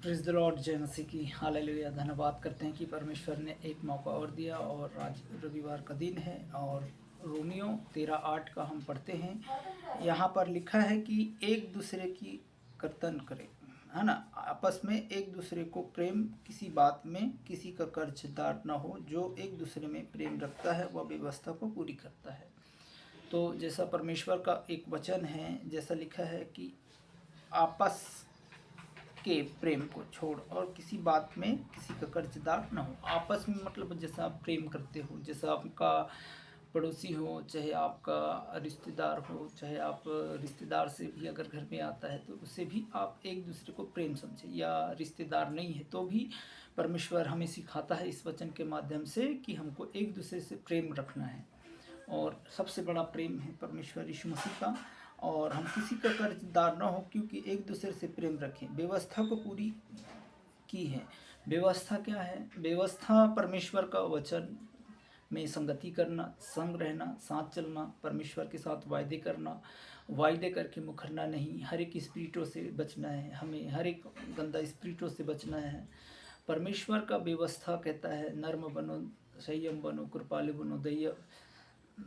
Praise the Lord, जय मसीह की। Hallelujah. धन्यवाद करते हैं कि परमेश्वर ने एक मौका और दिया और आज रविवार का दिन है और रोमियो 13:8 का हम पढ़ते हैं। यहाँ पर लिखा है कि एक दूसरे की कर्तन करें, है ना। आपस में एक दूसरे को प्रेम, किसी बात में किसी का कर्जदार न हो। जो एक दूसरे में प्रेम रखता है वह व्यवस्था को पूरी करता है। तो जैसा परमेश्वर का एक वचन है, जैसा लिखा है कि आपस के प्रेम को छोड़ और किसी बात में किसी का कर्जदार न हो। आपस में मतलब जैसा आप प्रेम करते हो, जैसा आपका पड़ोसी हो, चाहे आपका रिश्तेदार हो, चाहे आप रिश्तेदार से भी अगर घर में आता है तो उससे भी आप एक दूसरे को प्रेम समझे। या रिश्तेदार नहीं है तो भी परमेश्वर हमें सिखाता है इस वचन के माध्यम से कि हमको एक दूसरे से प्रेम रखना है। और सबसे बड़ा प्रेम है परमेश्वर यीशु मसीह का। और हम किसी का कर्जदार न हो, क्योंकि एक दूसरे से प्रेम रखें। व्यवस्था को पूरी की है। व्यवस्था क्या है? व्यवस्था परमेश्वर का वचन में संगति करना, संग रहना, साथ चलना, परमेश्वर के साथ वायदे करना, वायदे करके मुकरना नहीं। हर एक स्पिरिटों से बचना है, हमें हर एक गंदा स्पिरिटों से बचना है। परमेश्वर का व्यवस्था कहता है नर्म बनो, संयम बनो, कृपालु बनो, दया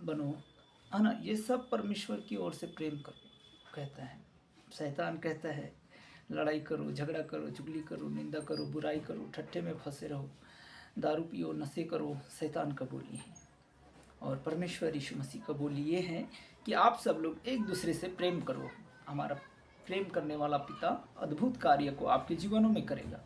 बनो, है ना। ये सब परमेश्वर की ओर से प्रेम करो कहता है। शैतान कहता है लड़ाई करो, झगड़ा करो, चुगली करो, निंदा करो, बुराई करो, ठट्ठे में फंसे रहो, दारू पियो, नशे करो। शैतान का बोली है। और परमेश्वर यीशु मसीह का बोली ये है कि आप सब लोग एक दूसरे से प्रेम करो। हमारा प्रेम करने वाला पिता अद्भुत कार्य को आपके जीवनों में करेगा।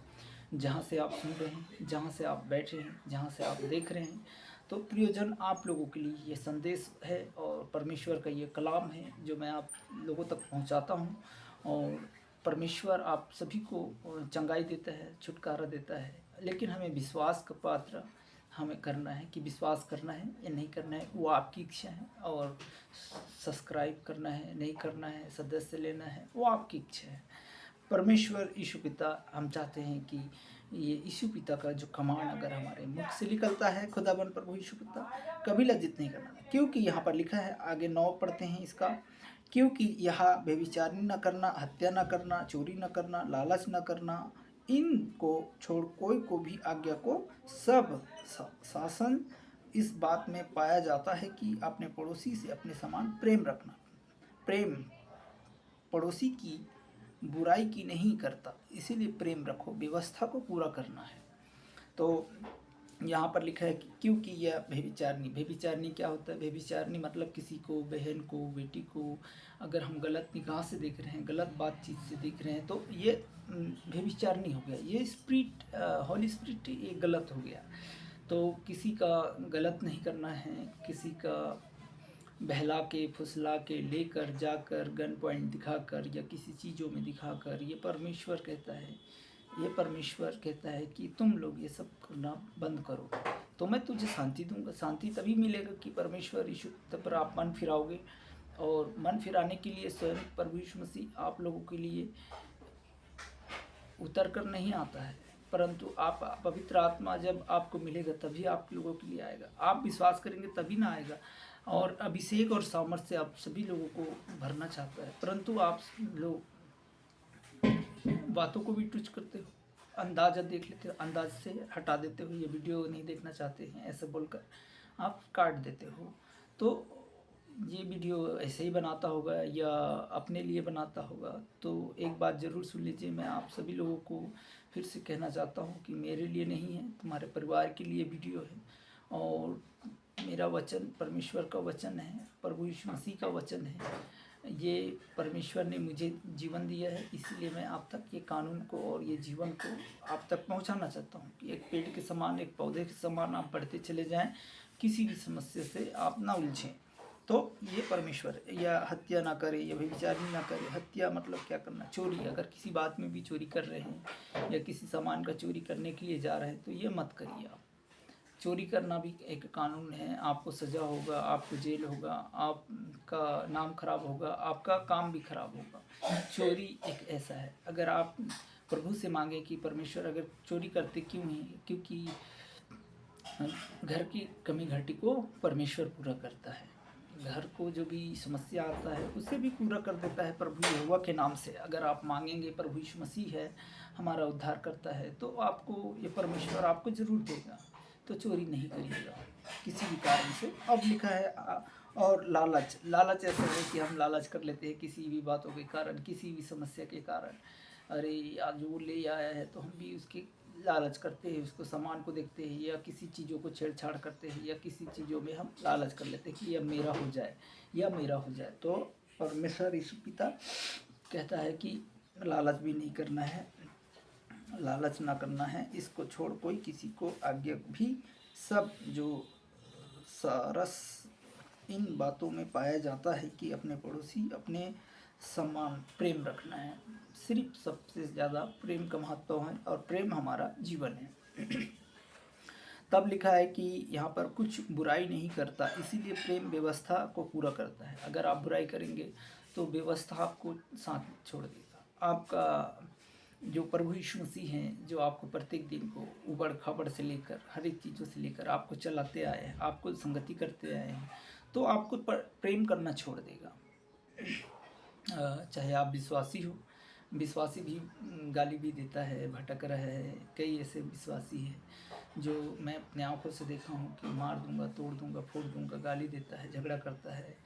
जहाँ से आप सुन रहे हैं, जहाँ से आप बैठे हैं, जहाँ से आप देख रहे हैं, तो प्रियजन आप लोगों के लिए ये संदेश है और परमेश्वर का ये कलाम है जो मैं आप लोगों तक पहुंचाता हूं। और परमेश्वर आप सभी को चंगाई देता है, छुटकारा देता है, लेकिन हमें विश्वास का पात्र हमें करना है कि विश्वास करना है या नहीं करना है, वो आपकी इच्छा है। और सब्सक्राइब करना है, नहीं करना है, सदस्य लेना है, वो आपकी इच्छा है। परमेश्वर यीशु पिता, हम चाहते हैं कि ये यीशु पिता का जो कमांड अगर हमारे मुख से निकलता है, खुदाबंद प्रभु यीशु पिता, कभी लज्जित नहीं करना। क्योंकि यहाँ पर लिखा है, आगे 9 पढ़ते हैं इसका, क्योंकि यहाँ व्यभिचारी न करना, हत्या न करना, चोरी न करना, लालच न करना, इनको छोड़ कोई को भी आज्ञा को सब शासन इस बात में पाया जाता है कि अपने पड़ोसी से अपने समान प्रेम रखना। प्रेम पड़ोसी की बुराई की नहीं करता, इसीलिए प्रेम रखो। व्यवस्था को पूरा करना है। तो यहाँ पर लिखा है कि क्योंकि यह व्यभिचारिणी। व्यभिचारिणी क्या होता है? व्यभिचारिणी मतलब किसी को, बहन को, बेटी को अगर हम गलत निगाह से देख रहे हैं, गलत बातचीत से देख रहे हैं, तो ये व्यभिचारिणी हो गया। ये स्पिरिट, हॉली स्पिरिट, ये गलत हो गया। तो किसी का गलत नहीं करना है, किसी का बहला के, फुसला के, लेकर जाकर, गन पॉइंट दिखाकर या किसी चीज़ों में दिखाकर, ये परमेश्वर कहता है, ये परमेश्वर कहता है कि तुम लोग ये सब करना बंद करो तो मैं तुझे शांति दूंगा। शांति तभी मिलेगा कि परमेश्वर यीशु पर आप मन फिराओगे। और मन फिराने के लिए स्वयं प्रभु यीशु मसीह आप लोगों के लिए उतर कर नहीं आता है, परंतु आप पवित्र आत्मा जब आपको मिलेगा तभी आप लोगों के लिए आएगा। आप विश्वास करेंगे तभी ना आएगा। और अभिषेक और सामर्थ्य से आप सभी लोगों को भरना चाहता है, परंतु आप लोग बातों को भी टूच करते हो, अंदाज़ा देख लेते हो, अंदाज से हटा देते हो, ये वीडियो नहीं देखना चाहते हैं ऐसे बोलकर आप काट देते हो। तो ये वीडियो ऐसे ही बनाता होगा या अपने लिए बनाता होगा। तो एक बात ज़रूर सुन लीजिए, मैं आप सभी लोगों को फिर से कहना चाहता हूँ कि मेरे लिए नहीं है, तुम्हारे परिवार के लिए वीडियो है। और मेरा वचन परमेश्वर का वचन है, प्रभु यीशु मसीह का वचन है। ये परमेश्वर ने मुझे जीवन दिया है, इसलिए मैं आप तक ये कानून को और ये जीवन को आप तक पहुंचाना चाहता हूं कि एक पेड़ के समान, एक पौधे के समान आप बढ़ते चले जाएं, किसी भी समस्या से आप ना उलझें। तो ये परमेश्वर, या हत्या ना करे, या व्यभिचारी ना करे। हत्या मतलब क्या करना? चोरी। अगर किसी बात में भी चोरी कर रहे हैं या किसी सामान का चोरी करने के लिए जा रहे हैं तो ये मत करिए। आप चोरी करना भी एक कानून है, आपको सज़ा होगा, आपको जेल होगा, आपका नाम खराब होगा, आपका काम भी खराब होगा। चोरी एक ऐसा है, अगर आप प्रभु से मांगे कि परमेश्वर अगर चोरी करते क्यों हैं, क्योंकि घर की कमी घटी को परमेश्वर पूरा करता है। घर को जो भी समस्या आता है उसे भी पूरा कर देता है प्रभु यहोवा के नाम से। अगर आप मांगेंगे, प्रभु यीशु मसीह है हमारा उद्धार करता है, तो आपको ये परमेश्वर आपको ज़रूर देगा। तो चोरी नहीं करिएगा किसी भी कारण से। अब लिखा है और लालच, लालच ऐसा है कि हम लालच कर लेते हैं किसी भी बातों के कारण, किसी भी समस्या के कारण। अरे आज वो ले आया है तो हम भी उसकी लालच करते हैं, उसको सामान को देखते हैं, या किसी चीज़ों को छेड़छाड़ करते हैं, या किसी चीज़ों में हम लालच कर लेते हैं कि यह मेरा हो जाए या मेरा हो जाए। तो परमेश्वर यीशु पिता कहता है कि लालच भी नहीं करना है, लालच ना करना है, इसको छोड़ कोई किसी को आज्ञा भी सब जो सरस इन बातों में पाया जाता है कि अपने पड़ोसी अपने समान प्रेम रखना है। सिर्फ सबसे ज़्यादा प्रेम का महत्व है और प्रेम हमारा जीवन है। तब लिखा है कि यहाँ पर कुछ बुराई नहीं करता, इसीलिए प्रेम व्यवस्था को पूरा करता है। अगर आप बुराई करेंगे तो व्यवस्था आपको साथ छोड़ देगा। आपका जो प्रभु यीशु मसीह हैं, जो आपको प्रत्येक दिन को उबड़ खाबड़ से लेकर हर एक चीज़ों से लेकर आपको चलाते आए हैं, आपको संगति करते आए हैं, तो आपको प्रेम करना छोड़ देगा। चाहे आप विश्वासी हो, विश्वासी भी गाली भी देता है, भटक रहा है। कई ऐसे विश्वासी हैं जो मैं अपने आंखों से देखा हूँ कि मार दूंगा, तोड़ दूंगा, फोड़ दूंगा, गाली देता है, झगड़ा करता है,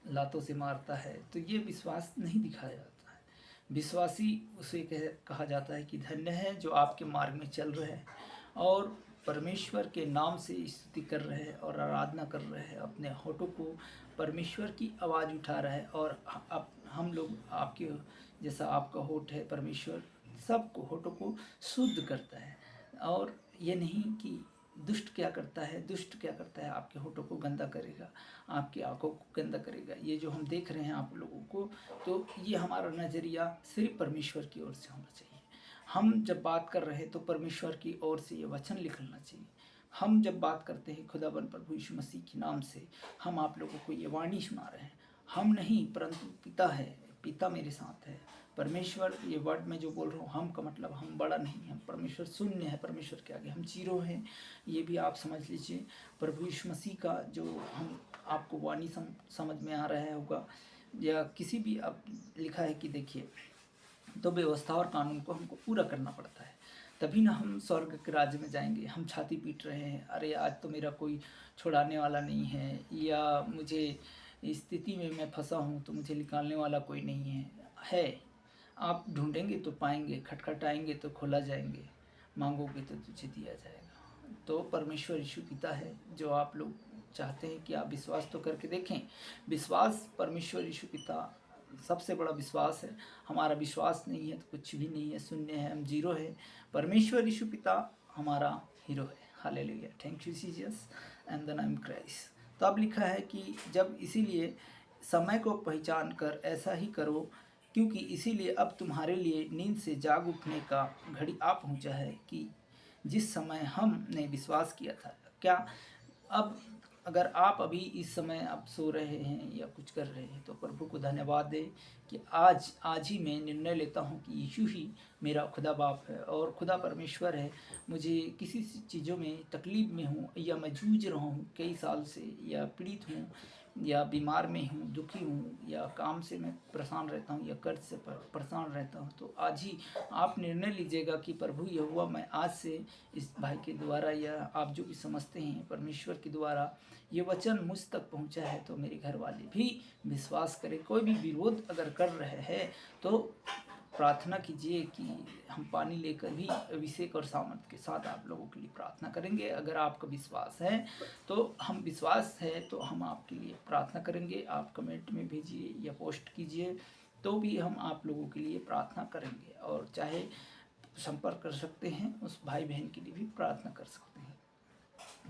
लातों से मारता है। तो ये विश्वास नहीं दिखाया जाता है। विश्वासी उसे कहा जाता है कि धन्य है जो आपके मार्ग में चल रहे हैं और परमेश्वर के नाम से स्तुति कर रहे हैं और आराधना कर रहे हैं, अपने होठों को परमेश्वर की आवाज़ उठा रहा है। और अब हम लोग आपके जैसा आपका होठ है, परमेश्वर सबको होठों को शुद्ध करता है। और ये नहीं कि दुष्ट क्या करता है, दुष्ट क्या करता है, आपके होठों को गंदा करेगा, आपकी आंखों को गंदा करेगा। ये जो हम देख रहे हैं आप लोगों को, तो ये हमारा नज़रिया सिर्फ परमेश्वर की ओर से होना चाहिए। हम जब बात कर रहे हैं तो परमेश्वर की ओर से ये वचन निकलना चाहिए। हम जब बात करते हैं खुदाबंद प्रभु यीशु मसीह के नाम से, हम आप लोगों को ये वाणी सुना रहे हैं। हम नहीं, परंतु पिता है, पिता मेरे साथ है। परमेश्वर ये वर्ड में जो बोल रहा हूँ, हम का मतलब हम बड़ा नहीं, हम परमेश्वर शून्य है, परमेश्वर के आगे हम जीरो हैं। ये भी आप समझ लीजिए। प्रभु यीशु मसीह का जो हम आपको वाणी समझ में आ रहा है होगा, या किसी भी अब लिखा है कि देखिए, तो व्यवस्था और कानून को हमको पूरा करना पड़ता है, तभी ना हम स्वर्ग के राज्य में जाएंगे। हम छाती पीट रहे हैं, अरे आज तो मेरा कोई छुड़ाने वाला नहीं है, या मुझे इस स्थिति में मैं फंसा हूँ तो मुझे निकालने वाला कोई नहीं है। आप ढूंढेंगे तो पाएंगे, खटखटाएंगे तो खोला जाएंगे, मांगोगे तो तुझे दिया जाएगा। तो परमेश्वर यीशु पिता है, जो आप लोग चाहते हैं कि आप विश्वास तो करके देखें। विश्वास परमेश्वर यीशु पिता सबसे बड़ा विश्वास है। हमारा विश्वास नहीं है तो कुछ भी नहीं है, शून्य है, हम जीरो है। परमेश्वर यीशु पिता हमारा हीरो है। Hallelujah, thank you Jesus and the name Christ. तो अब लिखा है कि जब इसीलिए समय को पहचान कर ऐसा ही करो, क्योंकि इसीलिए अब तुम्हारे लिए नींद से जाग उठने का घड़ी आ पहुंचा है, कि जिस समय हमने विश्वास किया था। क्या अब अगर आप अभी इस समय आप सो रहे हैं या कुछ कर रहे हैं, तो प्रभु को धन्यवाद दें कि आज ही मैं निर्णय लेता हूं कि यीशु ही मेरा खुदा बाप है और खुदा परमेश्वर है। मुझे किसी चीज़ों में तकलीफ़ में हूँ, या मैं जूझ रहा हूँ कई साल से, या पीड़ित हूँ, या बीमार में हूँ, दुखी हूँ, या काम से मैं परेशान रहता हूँ, या कर्ज से परेशान रहता हूँ, तो आज ही आप निर्णय लीजिएगा कि प्रभु यहोवा, मैं आज से इस भाई के द्वारा, या आप जो भी समझते हैं परमेश्वर के द्वारा ये वचन मुझ तक पहुंचा है, तो मेरे घर वाले भी विश्वास करें। कोई भी विरोध अगर कर रहे हैं तो प्रार्थना कीजिए कि हम पानी लेकर भी अभिषेक और सामर्थ के साथ आप लोगों के लिए प्रार्थना करेंगे। अगर आपका विश्वास है तो हम विश्वास है तो हम आपके लिए प्रार्थना करेंगे। आप कमेंट में भेजिए या पोस्ट कीजिए, तो भी हम आप लोगों के लिए प्रार्थना करेंगे। और चाहे संपर्क कर सकते हैं, उस भाई बहन के लिए भी प्रार्थना कर सकते हैं।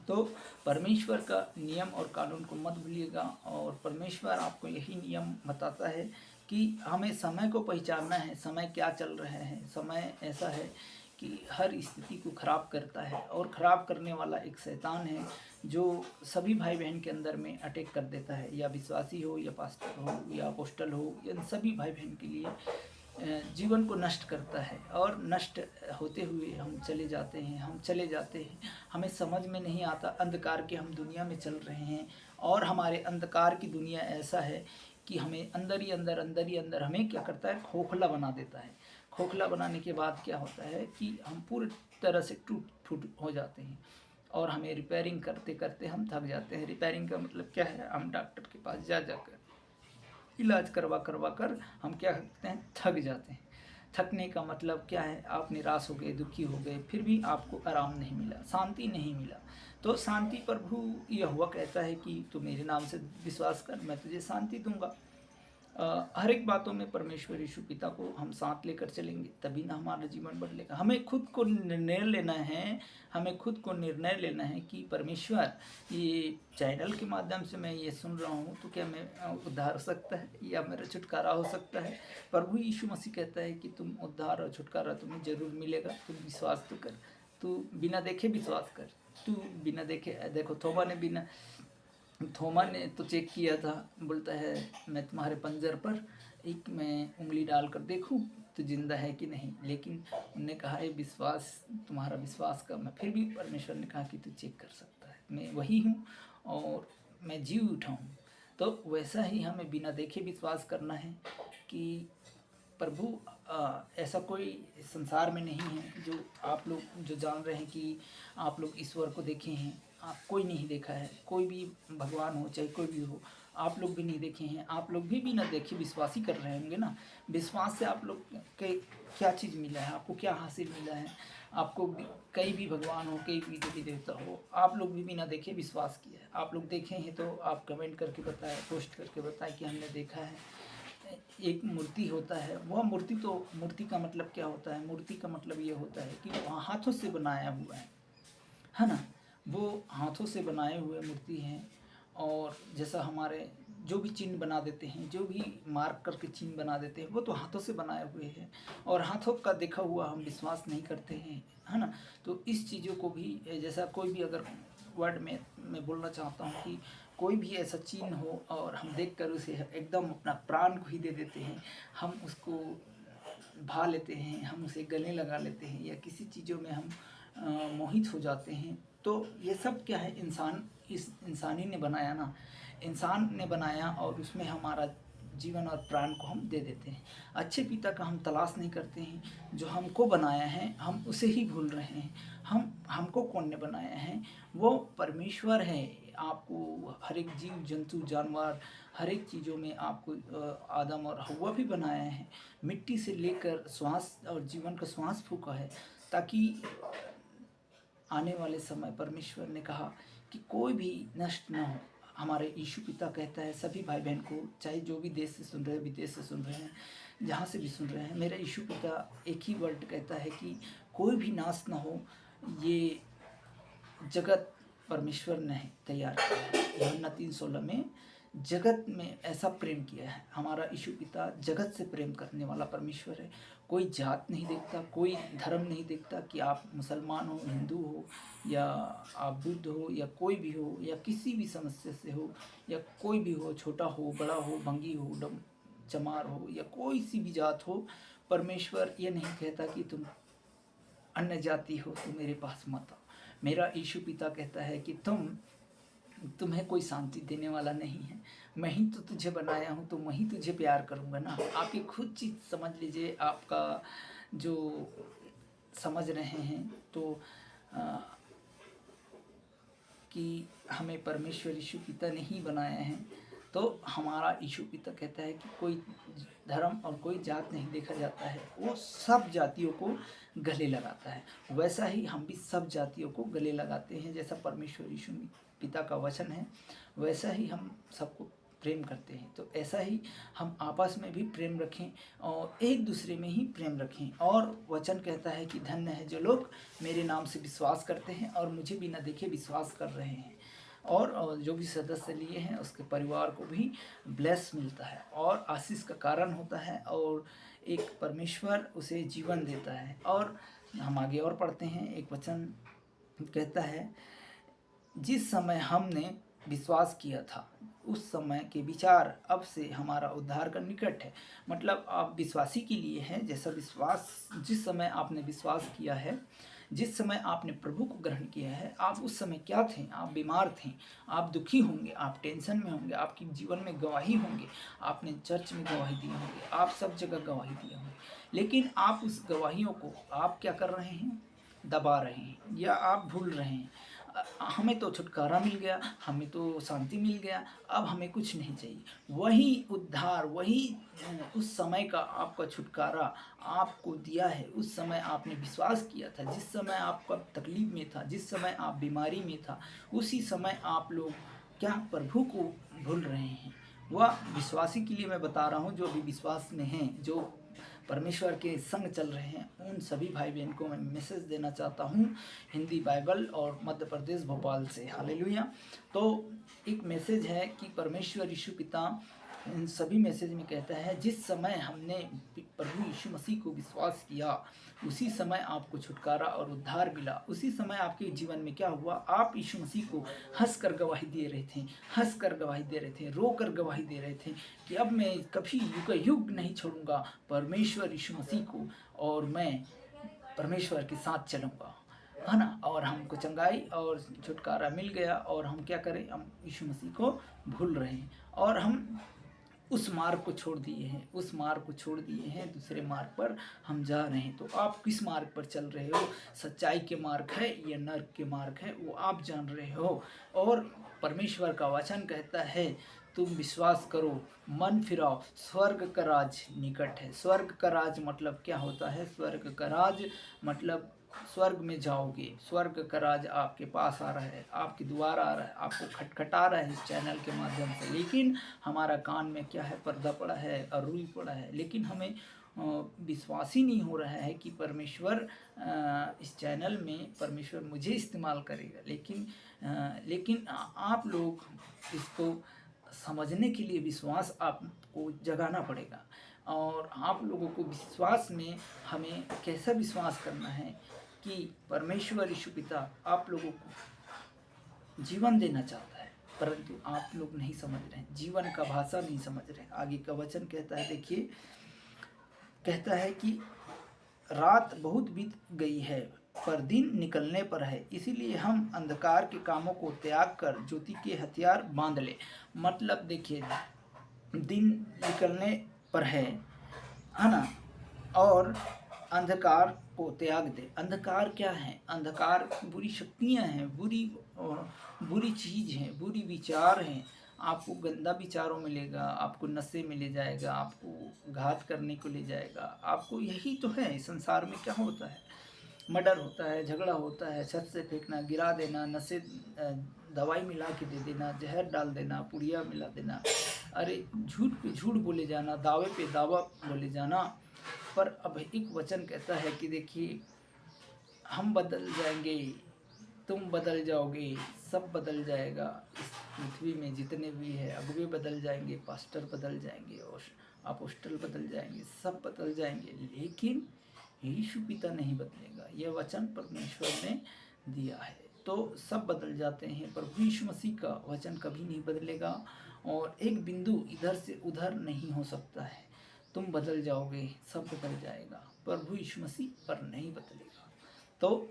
तो परमेश्वर का नियम और कानून को मत भूलिएगा। और परमेश्वर आपको यही नियम बताता है कि हमें समय को पहचानना है, समय क्या चल रहा है। समय ऐसा है कि हर स्थिति को ख़राब करता है, और ख़राब करने वाला एक शैतान है जो सभी भाई बहन के अंदर में अटैक कर देता है, या विश्वासी हो, या पास्टर हो, या अपोस्टल हो, इन सभी भाई बहन के लिए जीवन को नष्ट करता है। और नष्ट होते हुए हम चले जाते हैं, हमें समझ में नहीं आता। अंधकार के हम दुनिया में चल रहे हैं, और हमारे अंधकार की दुनिया ऐसा है कि हमें अंदर ही अंदर हमें क्या करता है, खोखला बना देता है। खोखला बनाने के बाद क्या होता है कि हम पूरी तरह से टूट फूट हो जाते हैं और हमें रिपेयरिंग करते करते हम थक जाते हैं। रिपेयरिंग का मतलब क्या है, हम डॉक्टर के पास जा जाकर इलाज करवा करवा कर हम क्या करते हैं, थक जाते हैं। थकने का मतलब क्या है, आप निराश हो गए, दुखी हो गए, फिर भी आपको आराम नहीं मिला, शांति नहीं मिला। तो शांति प्रभु यहोवा कहता है कि तू मेरे नाम से विश्वास कर, मैं तुझे शांति दूंगा। हर एक बातों में परमेश्वर यीशु पिता को हम साथ लेकर चलेंगे, तभी ना हमारा जीवन बदलेगा। हमें खुद को निर्णय लेना है, हमें खुद को निर्णय लेना है कि परमेश्वर, ये चैनल के माध्यम से मैं ये सुन रहा हूँ, तो क्या मैं उद्धार हो सकता है या मेरा छुटकारा हो सकता है। प्रभु यीशु मसीह कहता है कि तुम उद्धार और छुटकारा तुम्हें जरूर मिलेगा, तुम विश्वास तो कर, तू बिना देखे विश्वास कर। तू बिना देखे, देखो थोमा ने तो चेक किया था, बोलता है मैं तुम्हारे पंजर पर एक मैं उंगली डालकर देखूं तो जिंदा है कि नहीं। लेकिन उन्होंने कहा ये विश्वास, तुम्हारा विश्वास का, मैं फिर भी परमेश्वर ने कहा कि तू चेक कर सकता है, मैं वही हूँ और मैं जी उठा हूँ। तो वैसा ही हमें बिना देखे विश्वास करना है कि प्रभु ऐसा कोई संसार में नहीं है जो आप लोग जो जान रहे हैं कि आप लोग ईश्वर को देखे हैं, आप कोई नहीं देखा है। कोई भी भगवान हो चाहे कोई भी हो, आप लोग भी नहीं देखे हैं। आप लोग भी बिना देखे विश्वास ही कर रहे होंगे ना। विश्वास से आप लोग के क्या चीज़ मिला है, आपको क्या हासिल मिला है। आपको कई भी भगवान हो, कई भी देवी देवता हो, आप लोग भी बिना देखे विश्वास किया है। आप लोग देखे हैं तो आप कमेंट करके बताएं, पोस्ट करके बताएं कि हमने देखा है। एक मूर्ति होता है, वह मूर्ति, तो मूर्ति का मतलब क्या होता है, मूर्ति का मतलब ये होता है कि वह हाथों से बनाया हुआ है ना। वो हाथों से बनाए हुए मूर्ति हैं। और जैसा हमारे जो भी चिन्ह बना देते हैं, जो भी मार्क करके चिन्ह बना देते हैं, वो तो हाथों से बनाए हुए हैं और हाथों का देखा हुआ हम विश्वास नहीं करते हैं, है ना। तो इस चीज़ों को भी, जैसा कोई भी अगर वर्ड में मैं बोलना चाहता हूँ कि कोई भी ऐसा चिन्ह हो और हम देख कर उसे एकदम अपना प्राण को ही दे देते हैं, हम उसको भा लेते हैं, हम उसे गले लगा लेते हैं, या किसी चीज़ों में हम मोहित हो जाते हैं। तो ये सब क्या है, इस इंसान ही ने बनाया ना, इंसान ने बनाया और उसमें हमारा जीवन और प्राण को हम दे देते हैं। अच्छे पिता का हम तलाश नहीं करते हैं, जो हमको बनाया है हम उसे ही भूल रहे हैं। हमको कौन ने बनाया है, वो परमेश्वर है। आपको हर एक जीव जंतु जानवर हर एक चीज़ों में आपको आदम और हव्वा भी बनाया है। मिट्टी से लेकर श्वास और जीवन का श्वास फूका है, ताकि आने वाले समय परमेश्वर ने कहा कि कोई भी नष्ट न हो। हमारे यीशु पिता कहता है सभी भाई बहन को, चाहे जो भी देश से सुन रहे हैं, विदेश से सुन रहे हैं, जहाँ से भी सुन रहे हैं, मेरा यीशु पिता एक ही वर्ड कहता है कि कोई भी नाश न हो। ये जगत परमेश्वर ने तैयार किया है। यूहन्ना 3:16 में जगत में ऐसा प्रेम किया है। हमारा यीशु पिता जगत से प्रेम करने वाला परमेश्वर है। कोई जात नहीं देखता, कोई धर्म नहीं देखता कि आप मुसलमान हो, हिंदू हो, या आप बुद्ध हो, या कोई भी हो, या किसी भी समस्या से हो, या कोई भी हो, छोटा हो, बड़ा हो, भंगी हो, चमार हो, या कोई सी भी जात हो। परमेश्वर ये नहीं कहता कि तुम अन्य जाति हो तो मेरे पास मत आओ। मेरा यीशु पिता कहता है कि तुम्हें कोई शांति देने वाला नहीं है। मैं ही तो तुझे बनाया हूँ, तो मैं ही तुझे प्यार करूँगा ना। आप ये खुद चीज़ समझ लीजिए, आपका जो समझ रहे हैं तो कि हमें परमेश्वर यीशु पिता ने ही बनाया है। तो हमारा यीशु पिता कहता है कि कोई धर्म और कोई जात नहीं देखा जाता है, वो सब जातियों को गले लगाता है। वैसा ही हम भी सब जातियों को गले लगाते हैं। जैसा परमेश्वर यीशु पिता का वचन है, वैसा ही हम सबको प्रेम करते हैं। तो ऐसा ही हम आपस में भी प्रेम रखें और एक दूसरे में ही प्रेम रखें। और वचन कहता है कि धन्य है जो लोग मेरे नाम से विश्वास करते हैं और मुझे बिना देखे विश्वास कर रहे हैं। और जो भी सदस्य लिए हैं उसके परिवार को भी ब्लेस मिलता है और आशीष का कारण होता है, और एक परमेश्वर उसे जीवन देता है। और हम आगे और पढ़ते हैं, एक वचन कहता है, जिस समय हमने विश्वास किया था उस समय के विचार अब से हमारा उद्धार का निकट है। मतलब आप विश्वासी के लिए हैं। जैसा विश्वास, जिस समय आपने विश्वास किया है, जिस समय आपने प्रभु को ग्रहण किया है, आप उस समय क्या थे, आप बीमार थे, आप दुखी होंगे, आप टेंशन में होंगे, आपके जीवन में गवाही होंगे, आपने चर्च में गवाही दी होंगी, आप सब जगह गवाही दिए होंगे। लेकिन आप उस गवाहियों को आप क्या कर रहे हैं, दबा रहे हैं या आप भूल रहे हैं। हमें तो छुटकारा मिल गया, हमें तो शांति मिल गया, अब हमें कुछ नहीं चाहिए। वही उद्धार, वही उस समय का आपका छुटकारा आपको दिया है। उस समय आपने विश्वास किया था, जिस समय आपका तकलीफ में था, जिस समय आप बीमारी में था, उसी समय आप लोग क्या प्रभु को भूल रहे हैं। वह विश्वासी के लिए मैं बता रहा हूँ, जो अभी विश्वास में हैं, जो परमेश्वर के संग चल रहे हैं, उन सभी भाई बहन को मैं मैसेज देना चाहता हूँ हिंदी बाइबल और मध्य प्रदेश भोपाल से। हालेलुया। तो एक मैसेज है कि परमेश्वर यीशु पिता इन सभी मैसेज में कहता है, जिस समय हमने प्रभु यीशु मसीह को विश्वास किया, उसी समय आपको छुटकारा और उद्धार मिला। उसी समय आपके जीवन में क्या हुआ, आप यीशु मसीह को हंस कर गवाही दे रहे थे, हंस कर गवाही दे रहे थे, रो कर गवाही दे रहे थे कि अब मैं कभी युग युग नहीं छोड़ूंगा परमेश्वर यीशु मसीह को, और मैं परमेश्वर के साथ चलूँगा, है ना। और हमको चंगाई और छुटकारा मिल गया, और हम क्या करें, हम यीशु मसीह को भूल रहे हैं और हम उस मार्ग को छोड़ दिए हैं, उस मार्ग को छोड़ दिए हैं, दूसरे मार्ग पर हम जा रहे हैं। तो आप किस मार्ग पर चल रहे हो, सच्चाई के मार्ग है या नर्क के मार्ग है, वो आप जान रहे हो। और परमेश्वर का वचन कहता है, तुम विश्वास करो, मन फिराओ, स्वर्ग का राज निकट है। स्वर्ग का राज मतलब क्या होता है, स्वर्ग का राज मतलब स्वर्ग में जाओगे, स्वर्ग का राज आपके पास आ रहा है, आपके द्वार आ रहा है, आपको खटखटा रहा है इस चैनल के माध्यम से। लेकिन हमारा कान में क्या है, पर्दा पड़ा है और रुई पड़ा है, लेकिन हमें विश्वास ही नहीं हो रहा है कि परमेश्वर इस चैनल में परमेश्वर मुझे इस्तेमाल करेगा। लेकिन आप लोग इसको समझने के लिए विश्वास आपको जगाना पड़ेगा। और आप लोगों को विश्वास में हमें कैसा विश्वास करना है कि परमेश्वर यीशु पिता आप लोगों को जीवन देना चाहता है, परंतु आप लोग नहीं समझ रहे हैं, जीवन का भाषा नहीं समझ रहे हैं। आगे का वचन कहता है, देखिए, कहता है कि रात बहुत बीत गई है पर दिन निकलने पर है, इसीलिए हम अंधकार के कामों को त्याग कर ज्योति के हथियार बांध ले। मतलब देखिए, दिन निकलने पर है ना, और अंधकार को त्याग दे। अंधकार क्या है, अंधकार बुरी शक्तियां हैं, बुरी चीज़ हैं, बुरी विचार हैं। आपको गंदा विचारों में लेगा, आपको नशे में ले जाएगा, आपको घात करने को ले जाएगा। आपको यही तो है, संसार में क्या होता है, मर्डर होता है, झगड़ा होता है, छत से फेंकना, गिरा देना, नशे, दवाई मिला के दे देना, जहर डाल देना, पुड़िया मिला देना, अरे झूठ पे झूठ बोले जाना, दावे पे दावा बोले जाना। पर अब एक वचन कहता है कि देखिए, हम बदल जाएंगे, तुम बदल जाओगे, सब बदल जाएगा। इस पृथ्वी में जितने भी है, अगुवे बदल जाएंगे, पास्टर बदल जाएंगे, और अपोस्टल बदल जाएंगे, सब बदल जाएंगे, लेकिन यीशु पिता नहीं बदलेगा। यह वचन परमेश्वर ने दिया है। तो सब बदल जाते हैं, प्रभु यीशु मसीह का वचन कभी नहीं बदलेगा, और एक बिंदु इधर से उधर नहीं हो सकता है। तुम बदल जाओगे, सब बदल जाएगा, प्रभु यीशु मसीह पर नहीं बदलेगा। तो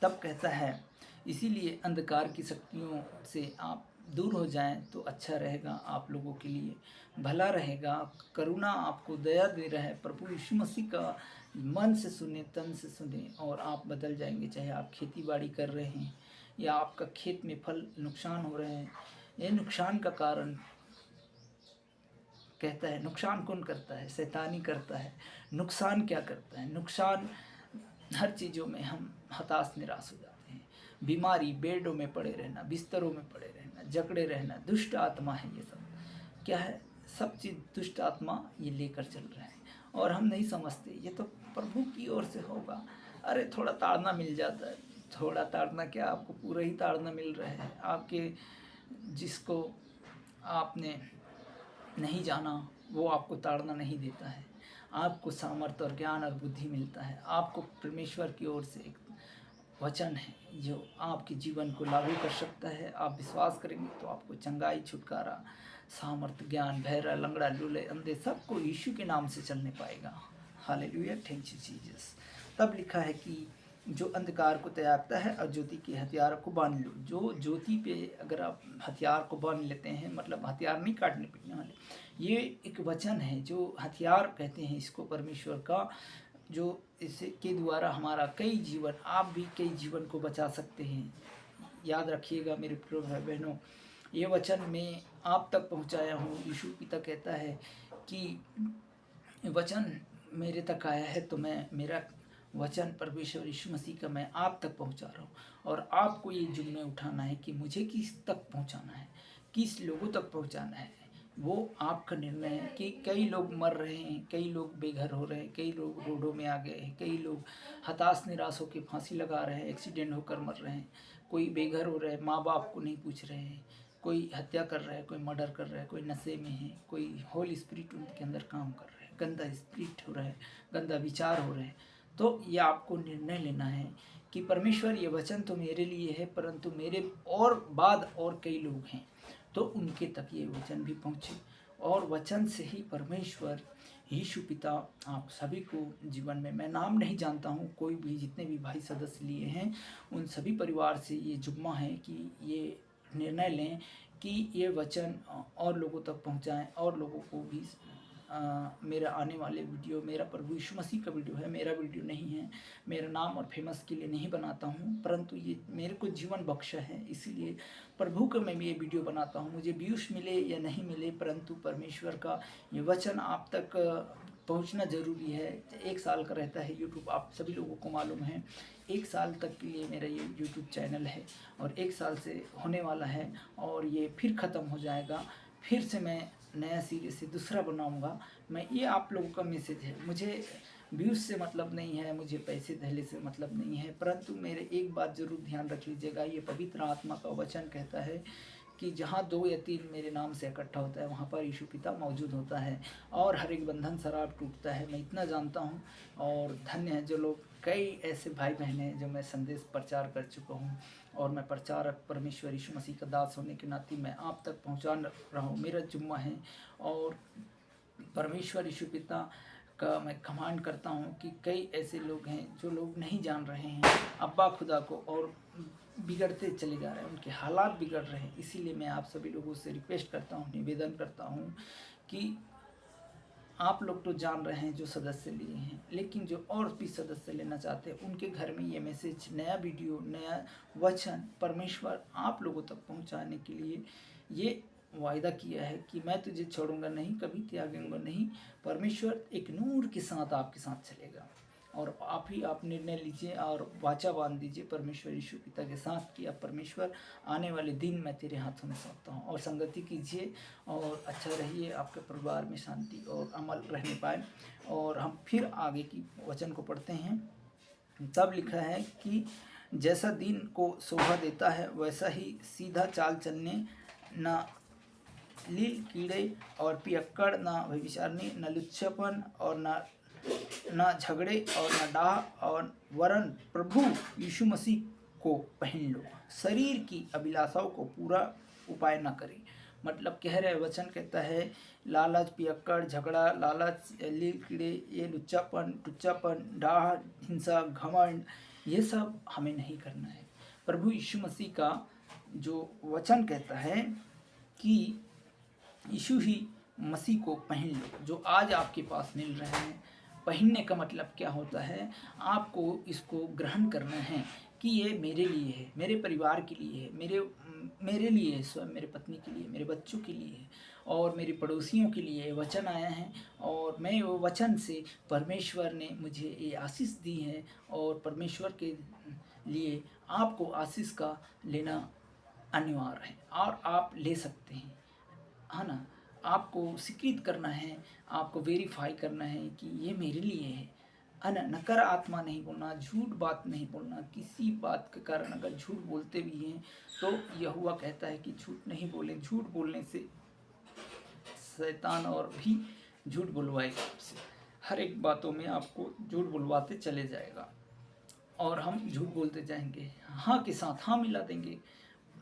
तब कहता है, इसीलिए अंधकार की शक्तियों से आप दूर हो जाएं तो अच्छा रहेगा, आप लोगों के लिए भला रहेगा। करुणा आपको दया दे रहा है, प्रभु यीशु मसीह का मन से सुने, तन से सुने, और आप बदल जाएंगे। चाहे आप खेती बाड़ी कर रहे हैं या आपका खेत में फल नुकसान हो रहे हैं, ये नुकसान का कारण कहता है, नुकसान कौन करता है, शैतानी करता है। नुकसान क्या करता है, नुकसान हर चीज़ों में हम हताश निराश हो जाते हैं। बीमारी, बेडों में पड़े रहना, बिस्तरों में पड़े रहना, जकड़े रहना, दुष्ट आत्मा है। ये सब क्या है, सब चीज़ दुष्ट आत्मा ये लेकर चल रहे हैं, और हम नहीं समझते ये तो प्रभु की ओर से होगा। अरे थोड़ा ताड़ना मिल जाता है, थोड़ा ताड़ना क्या, आपको पूरा ही ताड़ना मिल रहा है। आपके जिसको आपने नहीं जाना, वो आपको ताड़ना नहीं देता है। आपको सामर्थ्य और ज्ञान और बुद्धि मिलता है। आपको परमेश्वर की ओर से एक वचन है जो आपके जीवन को लागू कर सकता है। आप विश्वास करेंगे तो आपको चंगाई, छुटकारा, सामर्थ्य, ज्ञान, बहरा, लंगड़ा, लूले, अंधे, सबको यीशु के नाम से चलने पाएगा। Hallelujah, thank you Jesus. तब लिखा है कि जो अंधकार को त्यागता है और ज्योति के हथियार को बांध लो। जो ज्योति पे अगर आप हथियार को बांध लेते हैं, मतलब हथियार नहीं काटने पीटने वाले, ये एक वचन है जो हथियार कहते हैं इसको परमेश्वर का, जो इसके के द्वारा हमारा कई जीवन, आप भी कई जीवन को बचा सकते हैं। याद रखिएगा मेरे प्रिय भाई बहनों, ये वचन मैं आप तक पहुंचाया हूँ। यीशु पिता कहता है कि वचन मेरे तक आया है तो मैं, मेरा वचन परमेश्वर यीशु मसीह का मैं आप तक पहुंचा रहा हूँ, और आपको ये जुम्मे उठाना है कि मुझे किस तक पहुंचाना है, किस लोगों तक पहुंचाना है। वो आपका निर्णय है कि कई लोग मर रहे हैं, कई लोग बेघर हो रहे हैं, कई लोग रोडों में आ गए हैं, कई लोग हताश निराश होकर फांसी लगा रहे हैं, एक्सीडेंट होकर मर रहे हैं, कोई बेघर हो रहे हैं, माँ बाप को नहीं पूछ रहे हैं, कोई हत्या कर रहा है, कोई मर्डर कर रहा है, कोई नशे में है, कोई होली स्पिरिट उनके अंदर काम कर रहा है, गंदा स्पिरिट हो रहा है, गंदा विचार हो रहे हैं। तो ये आपको निर्णय लेना है कि परमेश्वर ये वचन तो मेरे लिए है, परंतु मेरे और बाद और कई लोग हैं, तो उनके तक ये वचन भी पहुँचे। और वचन से ही परमेश्वर यीशु पिता आप सभी को जीवन में, मैं नाम नहीं जानता हूँ, कोई भी जितने भी भाई सदस्य लिए हैं उन सभी परिवार से ये जुम्मा है कि ये निर्णय लें कि ये वचन और लोगों तक पहुँचाएँ, और लोगों को भी मेरा आने वाले वीडियो, मेरा प्रभु यीशु मसीह का वीडियो है, मेरा वीडियो नहीं है, मेरा नाम और फेमस के लिए नहीं बनाता हूँ, परंतु ये मेरे को जीवन बख्शा है, इसीलिए प्रभु का मैं भी ये वीडियो बनाता हूँ। मुझे व्यूज मिले या नहीं मिले, परंतु परमेश्वर का ये वचन आप तक पहुंचना ज़रूरी है। 1 साल का रहता है यूट्यूब, आप सभी लोगों को मालूम है। 1 साल तक के लिए मेरा ये यूट्यूब चैनल है, और 1 साल से होने वाला है, और ये फिर ख़त्म हो जाएगा, फिर से मैं नया सिरे से दूसरा बनाऊंगा। मैं, ये आप लोगों का मैसेज है, मुझे व्यूज़ से मतलब नहीं है, मुझे पैसे धैले से मतलब नहीं है, परंतु मेरे एक बात ज़रूर ध्यान रख लीजिएगा, ये पवित्र आत्मा का वचन कहता है कि जहाँ 2 या 3 मेरे नाम से इकट्ठा होता है वहाँ पर यीशु पिता मौजूद होता है, और हर एक बंधन शराब टूटता है। मैं इतना जानता हूँ, और धन्य है जो लोग, कई ऐसे भाई बहन हैं जो मैं संदेश प्रचार कर चुका हूँ, और मैं प्रचारक परमेश्वर यीशु मसीह का दास होने के नाते मैं आप तक पहुँचा रहा हूँ, मेरा जुम्मा है। और परमेश्वर यीशु पिता का मैं कमांड करता हूँ कि कई ऐसे लोग हैं जो लोग नहीं जान रहे हैं अब्बा खुदा को, और बिगड़ते चले जा रहे हैं, उनके हालात बिगड़ रहे हैं। इसीलिए मैं आप सभी लोगों से रिक्वेस्ट करता हूँ, निवेदन करता हूँ कि आप लोग तो जान रहे हैं जो सदस्य लिए हैं, लेकिन जो और भी सदस्य लेना चाहते हैं उनके घर में ये मैसेज, नया वीडियो, नया वचन परमेश्वर आप लोगों तक पहुंचाने के लिए ये वायदा किया है कि मैं तुझे छोड़ूंगा नहीं, कभी त्यागूंगा नहीं। परमेश्वर एक नूर के साथ आपके साथ चलेगा, और आप ही आप निर्णय लीजिए और वाचा बांध दीजिए परमेश्वर यीशु पिता के साथ कि अब परमेश्वर आने वाले दिन मैं तेरे हाथों में सौंपता हूँ, और संगति कीजिए और अच्छा रहिए, आपके परिवार में शांति और अमल रहने पाए। और हम फिर आगे की वचन को पढ़ते हैं। तब लिखा है कि जैसा दिन को शोभा देता है वैसा ही सीधा चाल चलने, न लील कीड़े और पियक्कड़, न व्यभिचारिणी, न लुच्चापन और न झगड़े और न डाह, और वरन प्रभु यीशु मसीह को पहन लो, शरीर की अभिलाषाओं को पूरा उपाय न करें। मतलब कह रहे वचन कहता है लालच, पियक्कड़, झगड़ा, लालच, लील कीड़े, ये लुच्चापन, टुच्चापन, डाह, हिंसा, घमंड, ये सब हमें नहीं करना है। प्रभु यीशु मसीह का जो वचन कहता है कि यीशु ही मसीह को पहन लो, जो आज आपके पास मिल रहे हैं। पहनने का मतलब क्या होता है, आपको इसको ग्रहण करना है कि ये मेरे लिए है, मेरे परिवार के लिए है, मेरे लिए है, स्वयं मेरे पत्नी के लिए, मेरे बच्चों के लिए है, और मेरे पड़ोसियों के लिए वचन आया है। और मैं वो वचन से, परमेश्वर ने मुझे ये आशीष दी है, और परमेश्वर के लिए आपको आशीष का लेना अनिवार्य है, और आप ले सकते हैं, है ना। आपको स्वीकृत करना है, आपको वेरीफाई करना है कि ये मेरे लिए है ना। नकर आत्मा नहीं बोलना, झूठ बात नहीं बोलना। किसी बात के कारण अगर झूठ बोलते भी हैं तो यहोवा कहता है कि झूठ नहीं बोलें। झूठ बोलने से शैतान और भी झूठ बुलवाएगा आपसे, हर एक बातों में आपको झूठ बुलवाते चले जाएगा, और हम झूठ बोलते जाएंगे, हाँ के साथ हाँ मिला देंगे,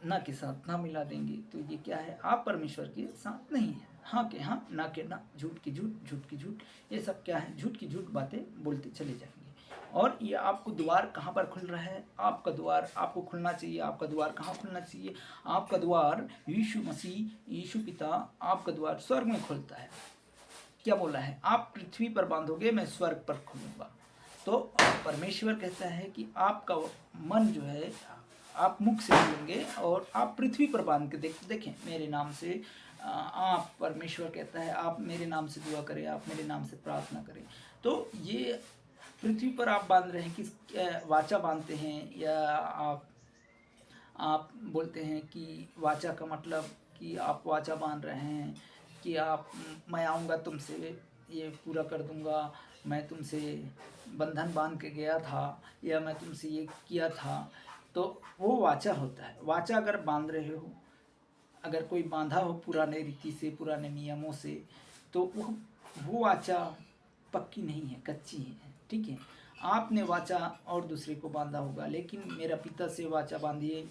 ना के साथ ना मिला देंगे। तो ये क्या है, आप परमेश्वर के साथ नहीं है। हाँ के हाँ, ना के ना, झूठ की झूठ, झूठ की झूठ, ये सब क्या है, झूठ की झूठ बातें बोलते चले जाएंगे। और ये आपको द्वार कहाँ पर खुल रहा है? आपका द्वार आपको खुलना चाहिए। आपका द्वार कहाँ खुलना चाहिए? आपका द्वार यीशु मसीह, यीशु पिता, आपका द्वार स्वर्ग में खुलता है। क्या बोला है? आप पृथ्वी पर बांधोगे, मैं स्वर्ग पर खोलूंगा। तो परमेश्वर कहता है कि आपका मन जो है, आप मुख से बोलेंगे और आप पृथ्वी पर बांध के देखें मेरे नाम से। आप, परमेश्वर कहता है आप मेरे नाम से दुआ करें, आप मेरे नाम से प्रार्थना करें। तो ये पृथ्वी पर आप बांध रहे हैं, किस वाचा बांधते हैं, या आप बोलते हैं कि वाचा का मतलब कि आप वाचा बांध रहे हैं कि आप, मैं आऊँगा तुमसे ये पूरा कर दूँगा, मैं तुमसे बंधन बांध के गया था, या मैं तुमसे ये किया था। तो वो वाचा होता है। वाचा अगर बांध रहे हो, अगर कोई बांधा हो पुराने रीति से, पुराने नियमों से, तो वो वाचा पक्की नहीं है, कच्ची है। ठीक है, आपने वाचा और दूसरे को बांधा होगा, लेकिन मेरा पिता से वाचा बांधिए,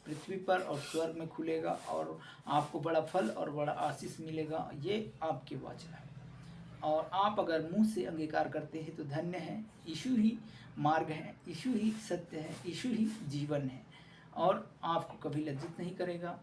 पृथ्वी पर और स्वर्ग में खुलेगा और आपको बड़ा फल और बड़ा आशीष मिलेगा। ये आपकी वाचा है। और आप अगर मुंह से अंगीकार करते हैं तो धन्य है। यीशु ही मार्ग है, यीशु ही सत्य है, यीशु ही जीवन है, और आपको कभी लज्जित नहीं करेगा।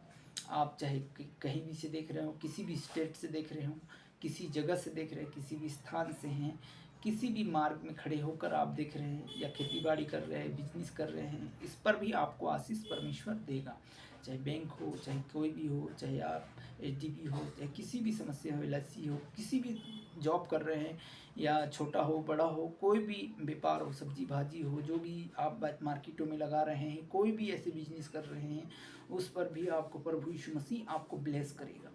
आप चाहे कहीं भी से देख रहे हो, किसी भी स्टेट से देख रहे हो, किसी जगह से देख रहे हैं, किसी भी स्थान से हैं, किसी भी मार्ग में खड़े होकर आप देख रहे हैं, या खेती बाड़ी कर रहे हैं, बिजनेस कर रहे हैं, इस पर भी आपको आशीष परमेश्वर देगा। चाहे बैंक हो, चाहे कोई भी हो, चाहे आप एचडीबी हो, चाहे किसी भी समस्या हो, एलआईसी हो, किसी भी जॉब कर रहे हैं, या छोटा हो बड़ा हो, कोई भी व्यापार हो, सब्जी भाजी हो, जो भी आप मार्केटों में लगा रहे हैं, कोई भी ऐसे बिजनेस कर रहे हैं, उस पर भी आपको प्रभु यीशु मसीह आपको ब्लेस करेगा।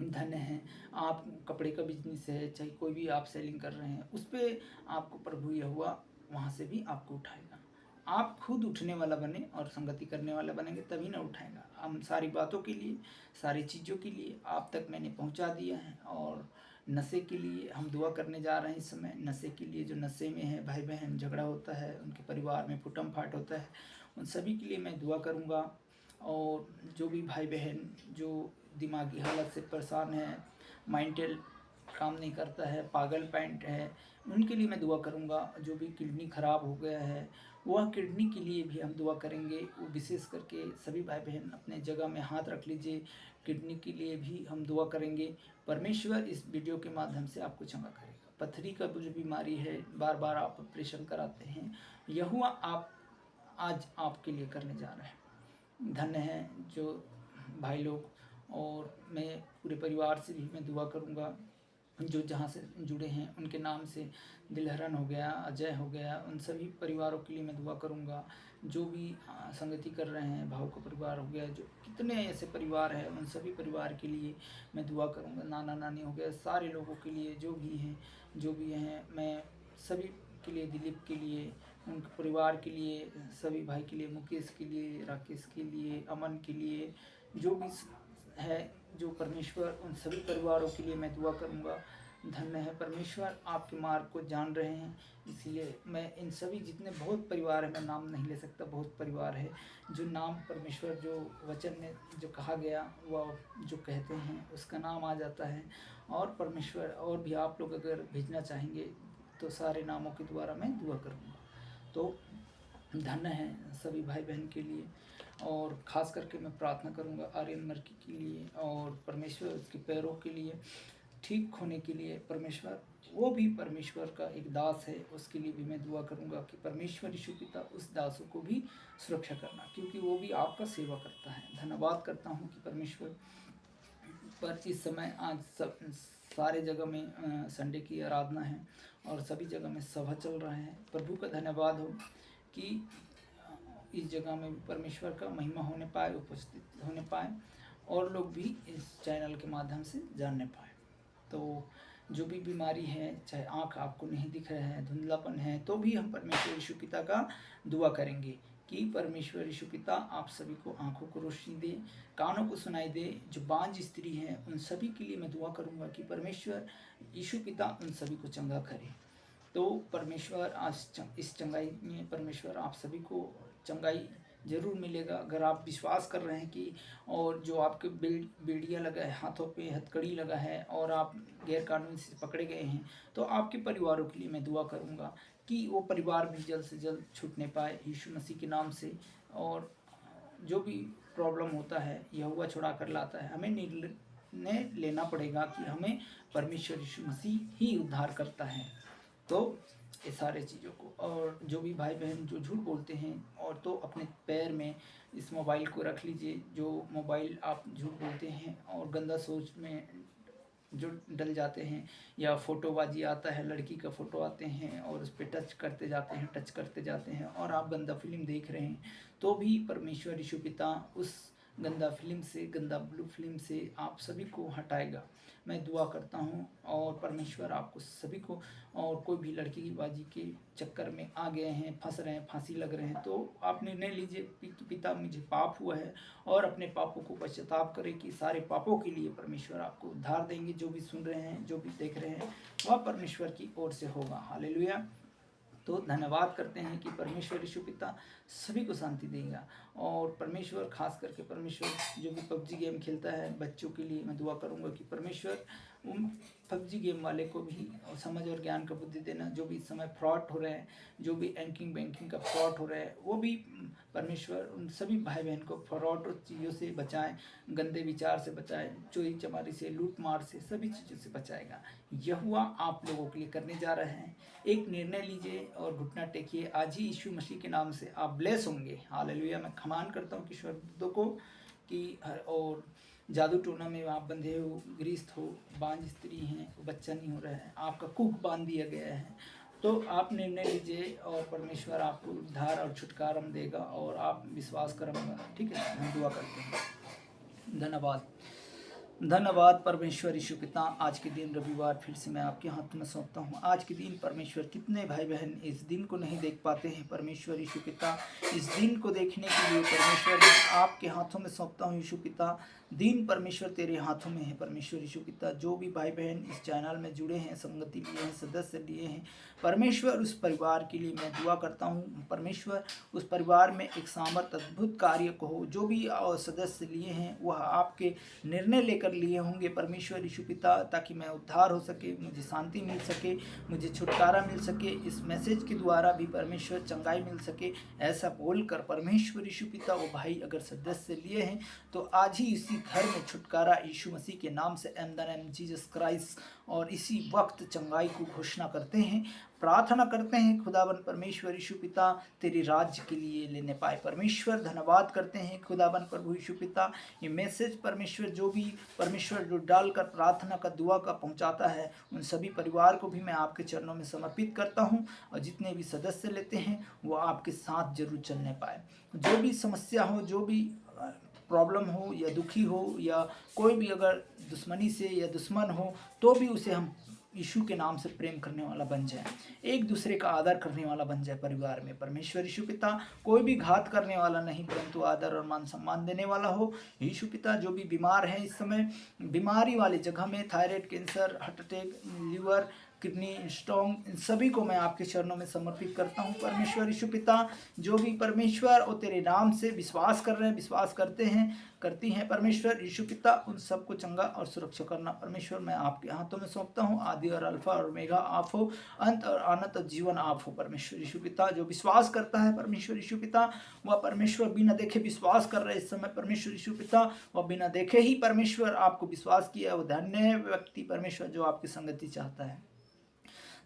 धन्य है। आप कपड़े का बिजनेस है, चाहे कोई भी आप सेलिंग कर रहे हैं, उस पर आपको प्रभु यहोवा वहाँ से भी आपको उठाएगा। आप खुद उठने वाला बने और संगति करने वाला बनेंगे, तभी ना उठाएगा। हम सारी बातों के लिए, सारी चीज़ों के लिए आप तक मैंने पहुँचा दिया है। और नशे के लिए हम दुआ करने जा रहे हैं इस समय। नशे के लिए, जो नशे में है भाई बहन, झगड़ा होता है, उनके परिवार में फूटम फाट होता है, उन सभी के लिए मैं दुआ करूँगा। और जो भी भाई बहन जो दिमागी हालत से परेशान है, माइंडल काम नहीं करता है, पागल पैंट है, उनके लिए मैं दुआ करूँगा। जो भी किडनी ख़राब हो गया है, वह किडनी के लिए भी हम दुआ करेंगे। वो विशेष करके सभी भाई बहन अपने जगह में हाथ रख लीजिए, किडनी के लिए भी हम दुआ करेंगे। परमेश्वर इस वीडियो के माध्यम से आपको चंगा करेगा। पथरी का जो बीमारी है, बार बार आप ऑपरेशन कराते हैं, यहोवा आप आज आपके लिए करने जा रहे हैं। धन्य है जो भाई लोग, और मैं पूरे परिवार से भी मैं दुआ करूँगा। जो जहाँ से जुड़े हैं उनके नाम से, दिलहरन हो गया, अजय हो गया, उन सभी परिवारों के लिए मैं दुआ करूँगा। जो भी संगति कर रहे हैं, भाव का परिवार हो गया, जो कितने ऐसे परिवार हैं, उन सभी परिवार के लिए मैं दुआ करूँगा। नाना नानी हो गया, सारे लोगों के लिए जो भी हैं, मैं सभी के लिए, दिलीप के लिए, उनके परिवार के लिए, सभी भाई के लिए, मुकेश के लिए, राकेश के लिए, अमन के लिए, जो भी है, जो परमेश्वर, उन सभी परिवारों के लिए मैं दुआ करूँगा। धन्य है परमेश्वर, आपके मार्ग को जान रहे हैं, इसलिए मैं इन सभी जितने बहुत परिवार है, मैं नाम नहीं ले सकता, बहुत परिवार है जो नाम परमेश्वर, जो वचन में जो कहा गया, वह जो कहते हैं उसका नाम आ जाता है। और परमेश्वर, और भी आप लोग अगर भेजना चाहेंगे तो सारे नामों के द्वारा मैं दुआ करूँगा। तो धन्य है सभी भाई बहन के लिए। और ख़ास करके मैं प्रार्थना करूंगा आर्यन मर्की के लिए, और परमेश्वर उसके पैरों के लिए ठीक होने के लिए। परमेश्वर, वो भी परमेश्वर का एक दास है, उसके लिए भी मैं दुआ करूंगा कि परमेश्वर यीशु पिता उस दासों को भी सुरक्षा करना, क्योंकि वो भी आपका सेवा करता है। धन्यवाद करता हूँ कि परमेश्वर पर इस समय आज सब सारे जगह में संडे की आराधना है और सभी जगह में सभा चल रहे हैं। प्रभु का धन्यवाद हो कि इस जगह में भी परमेश्वर का महिमा होने पाए, उपस्थित होने पाए, और लोग भी इस चैनल के माध्यम से जानने पाए। तो जो भी बीमारी है, चाहे आँख आपको नहीं दिख रहा है, धुंधलापन है, तो भी हम परमेश्वर यीशु पिता का दुआ करेंगे कि परमेश्वर यीशु पिता आप सभी को आँखों को रोशनी दे, कानों को सुनाई दे। जो बांझ स्त्री हैं उन सभी के लिए मैं दुआ करूँगा कि परमेश्वर यीशु पिता उन सभी को चंगा करे। तो परमेश्वर आज इस चंगाई में परमेश्वर आप सभी को चंगाई ज़रूर मिलेगा, अगर आप विश्वास कर रहे हैं कि, और जो आपके बेड़िया लगा है, हाथों पे हथकड़ी लगा है, और आप गैर कानूनी से पकड़े गए हैं, तो आपके परिवारों के लिए मैं दुआ करूंगा कि वो परिवार भी जल्द से जल्द छूटने पाए यीशु मसीह के नाम से। और जो भी प्रॉब्लम होता है यहोवा छुड़ा कर लाता है। हमें निर्णय लेना पड़ेगा कि हमें परमेश्वर यीशु मसीह ही उद्धार करता है। तो ये सारे चीज़ों को, और जो भी भाई बहन जो झूठ बोलते हैं और तो अपने पैर में इस मोबाइल को रख लीजिए। जो मोबाइल आप झूठ बोलते हैं और गंदा सोच में जो डल जाते हैं, या फ़ोटोबाजी आता है, लड़की का फ़ोटो आते हैं और उस पर टच करते जाते हैं और आप गंदा फिल्म देख रहे हैं, तो भी परमेश्वर यीशु पिता उस गंदा फिल्म से, गंदा ब्लू फिल्म से आप सभी को हटाएगा। मैं दुआ करता हूँ और परमेश्वर आपको सभी को, और कोई भी लड़की की बाजी के चक्कर में आ गए हैं, फंस रहे हैं, फांसी लग रहे हैं, तो आप निर्णय लीजिए पिता मुझे पाप हुआ है, और अपने पापों को पश्चाताप करें कि सारे पापों के लिए परमेश्वर आपको उद्धार देंगे। जो भी सुन रहे हैं, जो भी देख रहे हैं, वह परमेश्वर की ओर से होगा। हालेलुया। तो धन्यवाद करते हैं कि परमेश्वर यीशु पिता सभी को शांति देगा। और परमेश्वर खास करके परमेश्वर जो भी पबजी गेम खेलता है बच्चों के लिए, मैं दुआ करूंगा कि परमेश्वर उन पबजी गेम वाले को भी समझ और ज्ञान का बुद्धि देना। जो भी इस समय फ्रॉड हो रहे हैं, जो भी बैंकिंग का फ्रॉड हो रहा है, वो भी परमेश्वर उन सभी भाई बहन को फ्रॉड चीज़ों से बचाएं, गंदे विचार से बचाएं, चोरी चमारी से, लूट मार से, सभी चीज़ों से बचाएगा। यहोवा आप लोगों के लिए करने जा रहे हैं। एक निर्णय लीजिए और घुटना टेकिए। आज ही यीशु मसीह के नाम से आप ब्लेस होंगे। हालेलुया। मैं खमान करता हूँ ईश्वर बुद्धों को कि और जादू टोना में आप बंधे हो, गृहस्थ हो, बांझ स्त्री हैं, बच्चा नहीं हो रहा है, आपका कुक बांध दिया गया है, तो आप निर्णय लीजिए और परमेश्वर आपको उद्धार और छुटकारा देगा और आप विश्वास करेंगे। ठीक है, हम दुआ करते हैं। धन्यवाद परमेश्वर यीशु पिता। आज के दिन रविवार फिर से मैं आपके हाथ में सौंपता हूँ। आज के दिन परमेश्वर कितने भाई बहन इस दिन को नहीं देख पाते हैं। परमेश्वर यीशु पिता, इस दिन को देखने के लिए परमेश्वर मैं आपके हाथों में सौंपता हूँ। यीशु पिता, दिन परमेश्वर तेरे हाथों में है। परमेश्वर यीशु पिता, जो भी भाई बहन इस चैनल में जुड़े हैं, संगति लिए हैं, सदस्य लिए हैं, परमेश्वर उस परिवार के लिए मैं दुआ करता हूँ। परमेश्वर उस परिवार में एक सामर्थ अद्भुत कार्य को हो। जो भी सदस्य लिए हैं वह आपके निर्णय लेकर लिए होंगे परमेश्वर यीशु पिता, ताकि मैं उद्धार हो सके, मुझे शांति मिल सके, मुझे छुटकारा मिल सके, इस मैसेज के द्वारा भी परमेश्वर चंगाई मिल सके। ऐसा बोलकर परमेश्वर यीशु पिता, वो भाई अगर सदस्य लिए हैं तो आज ही इसी घर में छुटकारा यीशु मसीह के नाम से, in the name Jesus Christ, और इसी वक्त चंगाई को घोषणा करते हैं, प्रार्थना करते हैं। खुदावन परमेश्वर यीशु पिता, तेरे राज्य के लिए लेने पाए। परमेश्वर धन्यवाद करते हैं खुदावन प्रभु यीशु पिता। ये मैसेज परमेश्वर जो भी परमेश्वर जो डालकर प्रार्थना का दुआ का पहुंचाता है, उन सभी परिवार को भी मैं आपके चरणों में समर्पित करता हूं, और जितने भी सदस्य लेते हैं वो आपके साथ जरूर चलने पाए। जो भी समस्या हो, जो भी प्रॉब्लम हो, या दुखी हो, या कोई भी अगर दुश्मनी से या दुश्मन हो, तो भी उसे हम यीशु के नाम से प्रेम करने वाला बन जाए, एक दूसरे का आदर करने वाला बन जाए। परिवार में परमेश्वर यीशु पिता, कोई भी घात करने वाला नहीं, परंतु आदर और मान सम्मान देने वाला हो। यीशु पिता, जो भी बीमार हैं इस समय, बीमारी वाली जगह में, thyroid, cancer, heart attack, liver, kidney stone, इन सभी को मैं आपके चरणों में समर्पित करता हूँ। परमेश्वर यीशु पिता, जो भी परमेश्वर और तेरे नाम से विश्वास कर रहे हैं, विश्वास करते हैं, करती हैं, परमेश्वर यीशु पिता, उन सबको चंगा और सुरक्षा करना परमेश्वर मैं आपके हाथों में सौंपता हूँ। आदि और अल्फा और ओमेगा आप हो, अंत और अनंत और जीवन आप हो। परमेश्वर यीशु पिता, जो विश्वास करता है परमेश्वर यीशु पिता, वह परमेश्वर बिना देखे विश्वास कर रहे हैं इस समय। परमेश्वर यीशु पिता, वह बिना देखे ही परमेश्वर आपको विश्वास किया, वो धन्य है व्यक्ति परमेश्वर जो आपकी संगति चाहता है।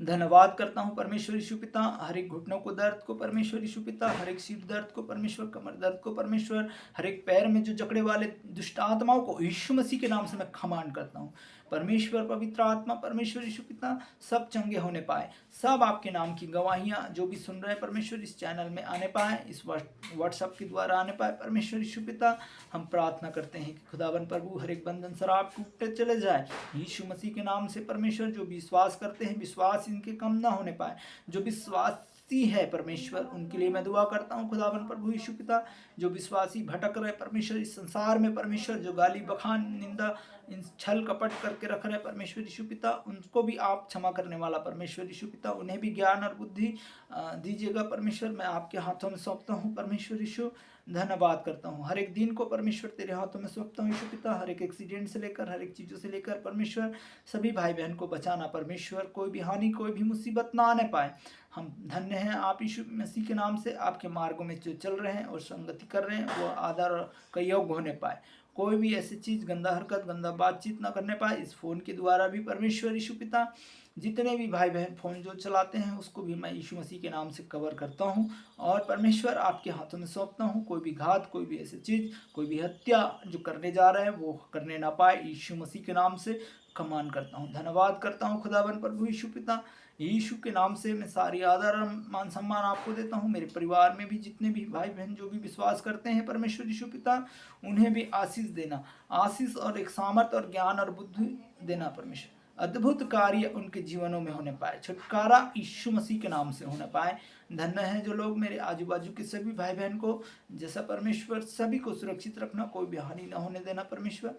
धन्यवाद करता हूँ परमेश्वर यीशु पिता, हर एक घुटनों को दर्द को परमेश्वर यीशु पिता, हर एक सिर दर्द को परमेश्वर, कमर दर्द को परमेश्वर, हर एक पैर में जो जकड़े वाले दुष्ट आत्माओं को यीशु मसीह के नाम से मैं खमांड करता हूँ। परमेश्वर पवित्र आत्मा परमेश्वर यीशु पिता, सब चंगे होने पाए, सब आपके नाम की गवाहियाँ जो भी सुन रहे हैं परमेश्वर इस चैनल में आने पाए, इस व्हाट्सएप के द्वारा आने पाए। परमेश्वर यीशु पिता, हम प्रार्थना करते हैं कि खुदावन प्रभु हर एक बंधन शराब टूटते चले जाए यीशु मसीह के नाम से। परमेश्वर, जो विश्वास करते हैं विश्वास इनके कम ना होने पाए, जो विश्वास है परमेश्वर उनके लिए मैं दुआ करता हूँ। खुदावन प्रभु यीशु पिता, जो विश्वासी भटक रहे परमेश्वर इस संसार में, परमेश्वर जो गाली बखान निंदा इन छल कपट करके रख रहे परमेश्वर यीशु पिता, उनको भी आप क्षमा करने वाला परमेश्वर यीशु पिता, उन्हें भी ज्ञान और बुद्धि दीजिएगा। परमेश्वर मैं आपके हाथों में सौंपता हूँ। परमेश्वर यीशु, धन्यवाद करता हूँ। हर एक दिन को परमेश्वर तेरे हाथों में सौंपता हूँ यीशु पिता। हर एक एक्सीडेंट से लेकर, हर एक चीज़ों से लेकर परमेश्वर सभी भाई बहन को बचाना परमेश्वर। कोई भी हानि, कोई भी मुसीबत ना आने पाए। हम धन्य हैं आप यीशु मसीह के नाम से। आपके मार्गों में जो चल रहे हैं और संगति कर रहे हैं वो आदर का योग्य होने पाए। कोई भी ऐसी चीज़, गंदा हरकत, गंदा बातचीत ना करने पाए। इस फ़ोन के द्वारा भी परमेश्वर यीशु पिता, जितने भी भाई बहन फ़ोन जो चलाते हैं उसको भी मैं यीशु मसीह के नाम से कवर करता हूँ और परमेश्वर आपके हाथों में सौंपता हूँ। कोई भी घात, कोई भी ऐसी चीज़, कोई भी हत्या जो करने जा रहे हैं वो करने ना पाए, यीशु मसीह के नाम से कमान करता हूँ। धन्यवाद करता हूँ खुदावन प्रभु यीशु पिता। यीशु के नाम से मैं सारी आदर और मान सम्मान आपको देता हूँ। मेरे परिवार में भी जितने भी भाई बहन जो भी विश्वास करते हैं परमेश्वर यीशु पिता, उन्हें भी आशीष देना, आशीष और एक सामर्थ और ज्ञान और बुद्धि देना परमेश्वर। अद्भुत कार्य उनके जीवनों में होने पाए, छुटकारा यीशु मसीह के नाम से होने पाए। धन्य है जो लोग मेरे आजू बाजू के सभी भाई बहन को, जैसा परमेश्वर सभी को सुरक्षित रखना, कोई भी हानि न होने देना परमेश्वर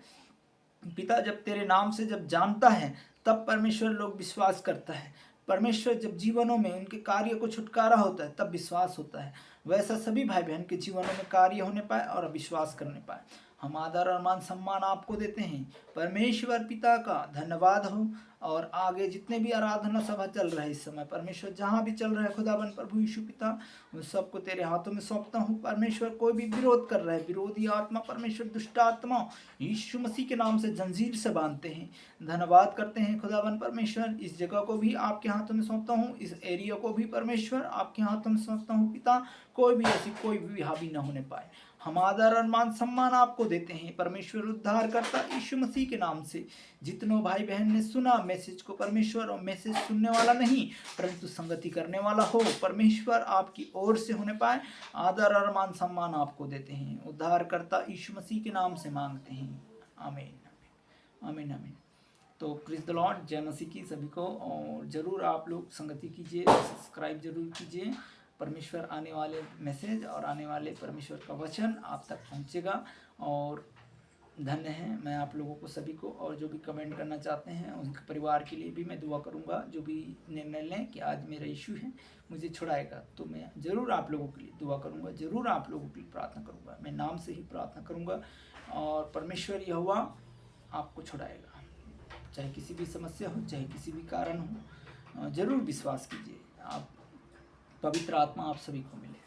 पिता। जब तेरे नाम से जब जानता है तब परमेश्वर लोग विश्वास करता है परमेश्वर। जब जीवनों में उनके कार्य को छुटकारा होता है तब विश्वास होता है। वैसा सभी भाई बहन के जीवनों में कार्य होने पाए और विश्वास करने पाए। हम आदर और मान सम्मान आपको देते हैं परमेश्वर पिता का धन्यवाद हो। और आगे जितने भी आराधना सभा चल रहा है इस समय परमेश्वर, जहाँ भी चल रहा है खुदावन प्रभु यीशु पिता, उन सबको तेरे हाथों में सौंपता हूँ परमेश्वर। कोई भी विरोध कर रहा है, विरोधी आत्मा परमेश्वर, दुष्ट आत्मा यीशु मसीह के नाम से जंजीर से बांधते हैं। धन्यवाद करते हैं खुदावन परमेश्वर। इस जगह को भी आपके हाथों में सौंपता हूँ, इस एरिया को भी परमेश्वर आपके हाथों में सौंपता हूँ पिता। कोई भी ऐसी कोई भी हावी न होने पाए। हम आदर और मान सम्मान आपको देते हैं परमेश्वर उद्धार करता यीशु मसीह के नाम से। जितनों भाई बहन ने सुना मैसेज को परमेश्वर, और मैसेज सुनने वाला नहीं परंतु संगति करने वाला हो परमेश्वर, आपकी ओर से होने पाए। आदर और मान सम्मान आपको देते हैं, उद्धार करता यीशु मसीह के नाम से मांगते हैं। आमीन आमीन आमीन। तो प्रेज़ द लॉर्ड, जय मसीह की सभी को। और ज़रूर आप लोग संगति कीजिए, सब्सक्राइब जरूर कीजिए। परमेश्वर आने वाले मैसेज और आने वाले परमेश्वर का वचन आप तक पहुंचेगा। और धन्य है मैं आप लोगों को सभी को। और जो भी कमेंट करना चाहते हैं उनके परिवार के लिए भी मैं दुआ करूंगा। जो भी निर्णय लें कि आज मेरा इशू है, मुझे छुड़ाएगा, तो मैं ज़रूर आप लोगों के लिए दुआ करूंगा, ज़रूर आप लोगों के लिए प्रार्थना करूंगा। मैं नाम से ही प्रार्थना करूंगा और परमेश्वर यहोवा आपको छुड़ाएगा। चाहे किसी भी समस्या हो, चाहे किसी भी कारण हो, ज़रूर विश्वास कीजिए। आप पवित्र आत्मा आप सभी को मिले।